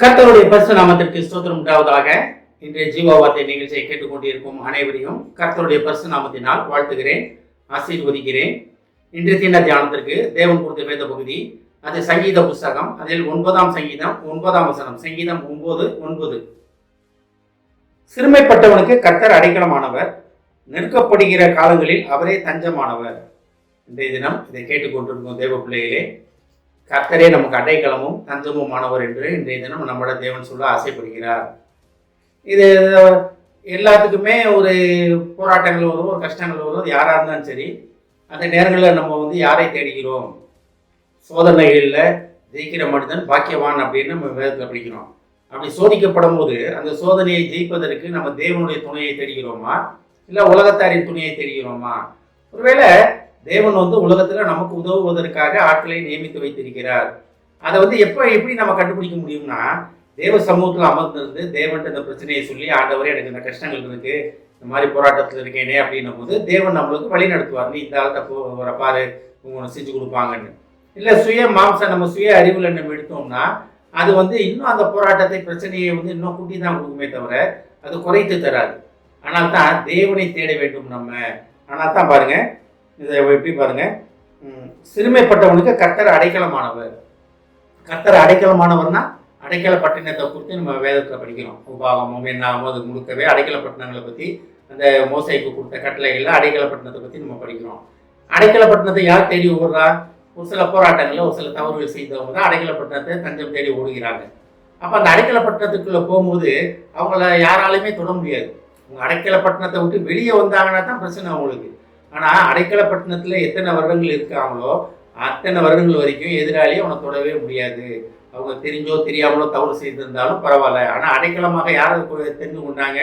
கர்த்தருடைய பரிசு நாமத்திற்கு ஸ்தோத்திரம் உண்டாவதாக. இன்றைய ஜீவ வார்த்தை நிகழ்ச்சியை கேட்டுக்கொண்டிருக்கும் அனைவரையும் கர்த்தருடைய பரிசு நாமத்தினால் வாழ்த்துகிறேன், ஆசீர்வதிக்கிறேன். இன்றைய தின தியானத்திற்கு தேவன் கொடுத்த வேத பகுதி அது சங்கீத புஸ்தகம், அதில் 9ஆம் சங்கீதம் 9ஆம் வசனம். சங்கீதம் 9:9. சிறுமைப்பட்டவனுக்கு கர்த்தர் அடைக்கலமானவர், நெருக்கப்படுகிற காலங்களில் அவரே தஞ்சமானவர். இன்றைய தினம் இதை கேட்டுக்கொண்டிருக்கும் தேவ பிள்ளைகளே, கர்த்தரே நமக்கு அடைக்கலமும் தஞ்சமுமானவர் என்று இன்றைய தினம் நம்மளோட தேவன் சொல்ல ஆசைப்படுகிறார். இது எல்லாத்துக்குமே ஒரு போராட்டங்கள் வரும், ஒரு கஷ்டங்கள் வரும். அது யாராக இருந்தாலும் சரி, அந்த நேரங்களில் நம்ம யாரை தேடுகிறோம்? சோதனைகளில் ஜெயிக்கிற மனிதன் பாக்கியவான் அப்படின்னு நம்ம வேதத்தில் படிக்கிறோம். அப்படி சோதிக்கப்படும் போது அந்த சோதனையை ஜெயிப்பதற்கு நம்ம தேவனுடைய துணையை தேடுகிறோமா, இல்லை உலகத்தாரின் துணையை தேடுகிறோமா? ஒருவேளை தேவன் உலகத்துல நமக்கு உதவுவதற்காக ஆட்களை நியமித்து வைத்திருக்கிறார். அதை எப்படி நம்ம கண்டுபிடிக்க முடியும்னா, தேவ சமூகத்தில் அமர்ந்திருந்து தேவன்ட்டு இந்த பிரச்சனையை சொல்லி, ஆண்டவரே எனக்கு இந்த கஷ்டங்கள் இருக்கு, இந்த மாதிரி போராட்டத்தில் இருக்கேனே அப்படின்னும் போது தேவன் நம்மளுக்கு வழி நடத்துவார். நீ இந்த ஆள்கிட்ட பாரு, உங்களுக்கு செஞ்சு கொடுப்பாங்கன்னு. இல்லை நம்ம சுய அறிவில் நம்ம எடுத்தோம்னா அது இன்னும் அந்த போராட்டத்தை பிரச்சனையை இன்னும் கூட்டி தான் கொடுக்குமே தவிர அது குறைத்து தராது. ஆனால் தான் தேவனை தேட வேண்டும் நம்ம. ஆனால் தான் பாருங்க, இதை எப்படி பாருங்க, சிறுமைப்பட்டவனுக்கு கர்த்தர் அடைக்கலமானவர். கர்த்தர் அடைக்கலமானவர்னா அடைக்கல பட்டினத்தை குறித்து நம்ம வேதத்தில் படிக்கிறோம். உபாகமும் என்னாகும் அது முழுக்கவே அடைக்கல பட்டினங்களை பற்றி, அந்த மோசைக்கு கொடுத்த கட்டளைகளில் அடைக்கல பட்டினத்தை பற்றி நம்ம படிக்கிறோம். அடைக்கல பட்டினத்தை யார் தேடி ஓடுறா? ஒரு சில போராட்டங்களில் ஒரு சில தவறுகள் செய்தவங்க தான் அடைக்கல பட்டினத்தை தஞ்சம் தேடி ஓடுகிறாங்க. அப்போ அந்த அடைக்கல பட்டினத்துக்குள்ளே போகும்போது அவங்கள யாராலையுமே தொட முடியாது. அவங்க அடைக்கல பட்டினத்தை விட்டு வெளியே வந்தாங்கன்னா தான் பிரச்சனை அவங்களுக்கு. ஆனால் அடைக்கலப்பட்டினத்தில் எத்தனை வருடங்கள் இருக்காங்களோ அத்தனை வருடங்கள் வரைக்கும் எதிராளியை அவனை தொடவே முடியாது. அவங்க தெரிஞ்சோ தெரியாமலோ தவறு செய்திருந்தாலும் பரவாயில்ல. ஆனால் அடைக்கலமாக யாரை தெரிந்து கொண்டாங்க?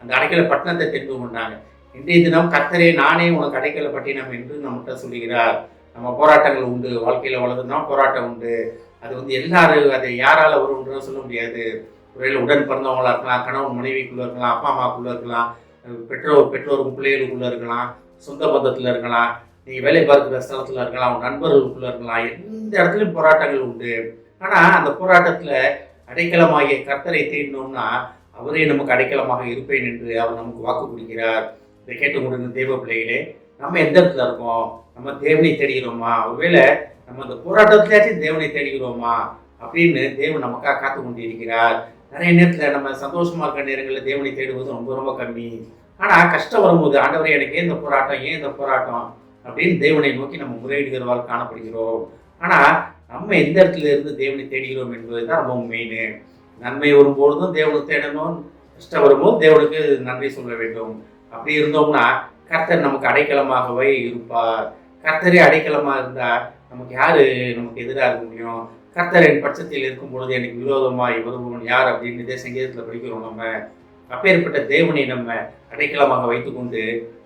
அந்த அடைக்கலப்பட்டினத்தை தெரிந்து கொண்டாங்க. இன்றைய தினம் கர்த்தரே நானே உனக்கு அடைக்கலப்பட்டினம் என்று நம்மகிட்ட சொல்லுகிறார். நம்ம போராட்டங்கள் உண்டு, வாழ்க்கையில் வளர்ந்துனா போராட்டம் உண்டு. அது எல்லாரும் அதை யாரால வரும்ன்றத சொல்ல முடியாது. ஒருவேளை உடன் பிறந்தவங்களா இருக்கலாம், கணவன் மனைவிக்குள்ளே இருக்கலாம், அப்பா அம்மாக்குள்ளே இருக்கலாம், பெற்றோரும் பிள்ளைகளுக்குள்ளே இருக்கலாம், சொந்த பந்தத்தில் இருக்கலாம், நீங்கள் வேலை பார்க்குற ஸ்தலத்தில் இருக்கலாம், உங்கள் நண்பர்களுக்குள்ளே இருக்கலாம். எந்த இடத்துலையும் போராட்டங்கள் உண்டு. ஆனால் அந்த போராட்டத்தில் அடைக்கலமாகிய கர்த்தரை தேடினோம்னா அவரே நமக்கு அடைக்கலமாக இருப்பேன் என்று அவர் நமக்கு வாக்கு கொடுக்கிறார். இதை கேட்டு முடிந்த தேவ பிள்ளைகளே, நம்ம எந்த இடத்துல இருக்கோம்? நம்ம தேவனை தேடுகிறோமா? ஒருவேளை நம்ம அந்த போராட்டத்திலேயாச்சும் தேவனை தேடுகிறோமா அப்படின்னு தேவன் நமக்காக காத்து கொண்டு இருக்கிறார். நிறைய நேரத்தில் நம்ம சந்தோஷமாக இருக்கிற நேரங்களில் தேவனை தேடுவது ரொம்ப ரொம்ப கம்மி. ஆனால் கஷ்டம் வரும்போது, ஆண்டவரே எனக்கு ஏன் இந்த போராட்டம், ஏன் இந்த போராட்டம் அப்படின்னு தேவனை நோக்கி நம்ம முறையிடுகிறவாறு காணப்படுகிறோம். ஆனால் நம்ம எந்த இடத்துல இருந்து தேவனை தேடுகிறோம் என்பது தான் ரொம்ப மெயின். நன்மை வரும்பொழுதும் தேவனை தேடணும், கஷ்டம் வரும்போது தேவனுக்கு நன்றி சொல்ல வேண்டும். அப்படி இருந்தோம்னா கர்த்தர் நமக்கு அடைக்கலமாகவே இருப்பார். கர்த்தரே அடைக்கலமாக இருந்தால் நமக்கு யார் நமக்கு எதிராக இருக்க முடியும்? கர்த்தரின் பட்சத்தில் இருக்கும் பொழுது எனக்கு விரோதமாய் வருபவன் யார் அப்படின்னு இதே சங்கீதத்தில் படிக்கிறோம். நம்ம அப்பேற்பட்ட தேவனை நம்ம அடைக்கலமாக வைத்துக்கொண்டு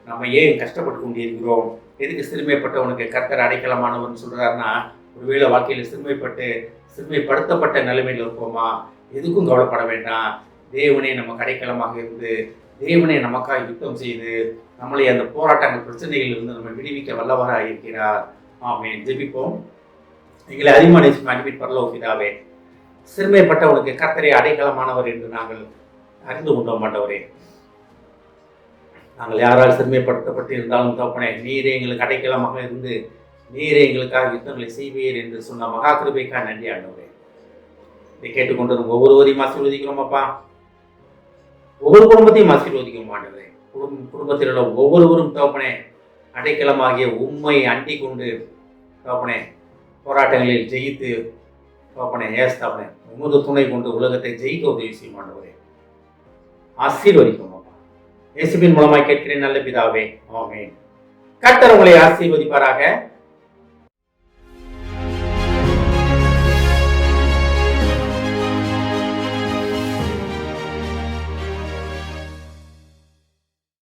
நம்ம ஏன் கஷ்டப்பட்டு கொண்டிருக்கிறோம்? எதுக்கு சிறுமைப்பட்டவனுக்கு கர்த்தர் அடைக்கலமானவர்னு சொல்கிறாருன்னா, ஒருவேளை வாழ்க்கையில் சிறுமைப்படுத்தப்பட்ட நிலைமையில் இருப்போமா? எதுக்கும் கவலைப்பட வேண்டாம். தேவனே நமக்கு அடைக்கலமாக இருந்து, தேவனே நமக்காக யுத்தம் செய்து நம்மளை அந்த போராட்டங்கள் பிரச்சனைகள் இருந்து நம்ம விடுவிக்க வல்லவராக இருக்கிறார். ஆமென். ஜெபிப்போம். எங்களை அதிகமான அனுப்பிட்டு பரலோக பிதாவே, சிறுமைப்பட்டவனுக்கு கர்த்தரே அடைக்கலமானவர் என்று நாங்கள் அறிந்து கொண்டோம். ஆண்டவரே, நாங்கள் யாரால் சிறுமைப்படுத்தப்பட்டு இருந்தாலும் தகப்பனே, நீரே எங்களுக்கு அடைக்கலமாக இருந்து நீரே எங்களுக்காக யுத்தங்களை செய்வீர் என்று சொன்ன மகா கிருபைக்காக நன்றி ஆண்டவரே. இதை கேட்டுக்கொண்டு ஒவ்வொருவரையும் ஆசீர்வதிக்கிறோம் அப்பா. ஒவ்வொரு குடும்பத்தையும் ஆசீர்வதிக்கிறோம் ஆண்டவரே. குடும்பத்தில் உள்ள ஒவ்வொருவரும் தகப்பனே அடைக்கலமாகிய உண்மை அண்டி கொண்டு தகப்பனே போராட்டங்களில் ஜெயித்து தகப்பனே ஏஸ்தாப்பனே உமது துணை கொண்டு உலகத்தை ஜெயிக்க உதவி செய்யும் ஆண்டவரே. ஆசீர்வதிக்கும் அப்பா. இயேசுவின் மூலமாய் கேட்கிறேன் நல்ல பிதாவே. ஆமென். கர்த்தர் உங்களை ஆசீர்வதிப்பாராக.